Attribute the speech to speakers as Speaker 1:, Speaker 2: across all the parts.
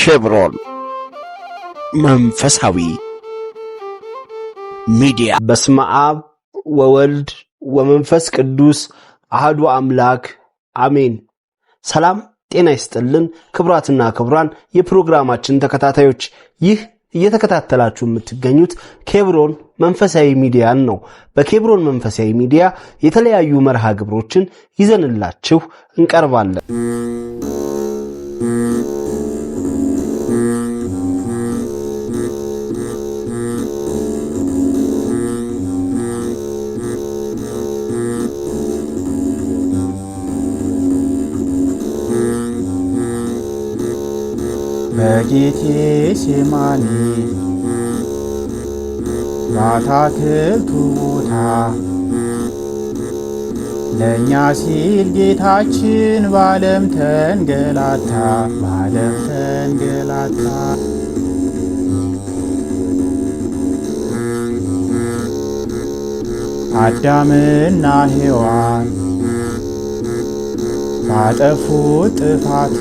Speaker 1: ኬብሮን መንፈሳዊ ሚዲያ።
Speaker 2: በስመ አብ ወወልድ ወመንፈስ ቅዱስ አሐዱ አምላክ አሜን። ሰላም ጤና ይስጥልን። ክቡራትና ክቡራን የፕሮግራማችን ተከታታዮች፣ ይህ እየተከታተላችሁ የምትገኙት ኬብሮን መንፈሳዊ ሚዲያን ነው። በኬብሮን መንፈሳዊ ሚዲያ የተለያዩ መርሃ ግብሮችን ይዘንላችሁ እንቀርባለን።
Speaker 3: በጌቴሴማኒ በአታክልቱ ቦታ ለእኛ ሲል ጌታችን በዓለም ተንገላታ። አዳምና ሔዋን ባጠፉት ጥፋት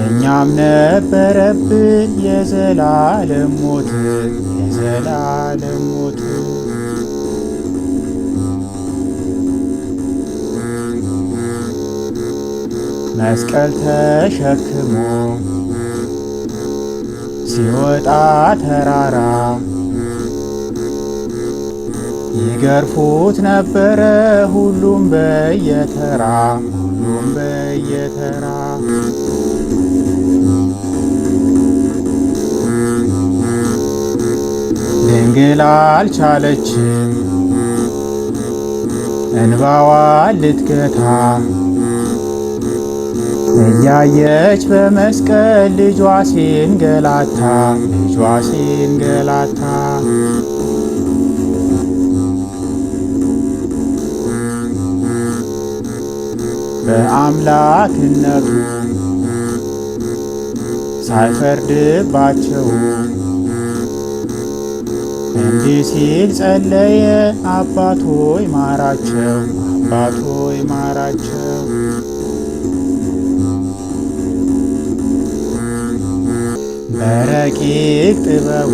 Speaker 3: እኛም ነበረብን የዘላለም ሞት። መስቀል ተሸክሞ ሲወጣ ተራራ ይገርፉት ነበረ ሁሉም በየተራ ድንግል አልቻለችም እንባዋን ልትገታ፣ እያየች በመስቀል ልጇ ሲንገላታ። በአምላክነቱ ሳይፈርድባቸው እንዲህ ሲል ጸለየ፣ አባት ሆይ ማራቸው። በረቂቅ ጥበቡ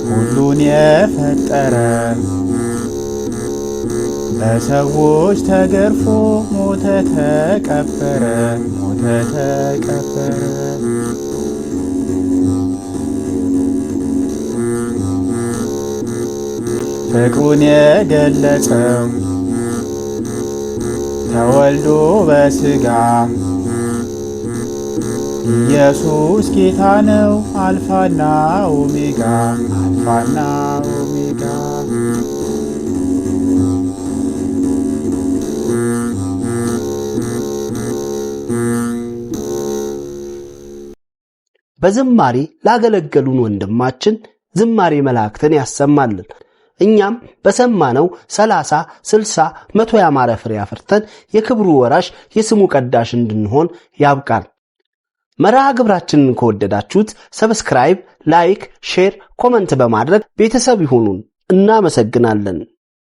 Speaker 3: ሁሉን የፈጠረ በሰዎች ተገርፎ ሞተ ተቀበረ። ፍቅሩን የገለጸው ተወልዶ በሥጋ ኢየሱስ ጌታ ነው፣ አልፋና ኦሜጋ።
Speaker 2: በዝማሬ ላገለገሉን ወንድማችን ዝማሬ መላእክትን ያሰማልን። እኛም በሰማነው 30፣ 60፣ 100 ያማረ ፍሬ አፍርተን የክብሩ ወራሽ የስሙ ቀዳሽ እንድንሆን ያብቃን። መርሃ ግብራችንን ከወደዳችሁት ሰብስክራይብ፣ ላይክ፣ ሼር፣ ኮመንት በማድረግ ቤተሰብ ይሁኑን። እናመሰግናለን።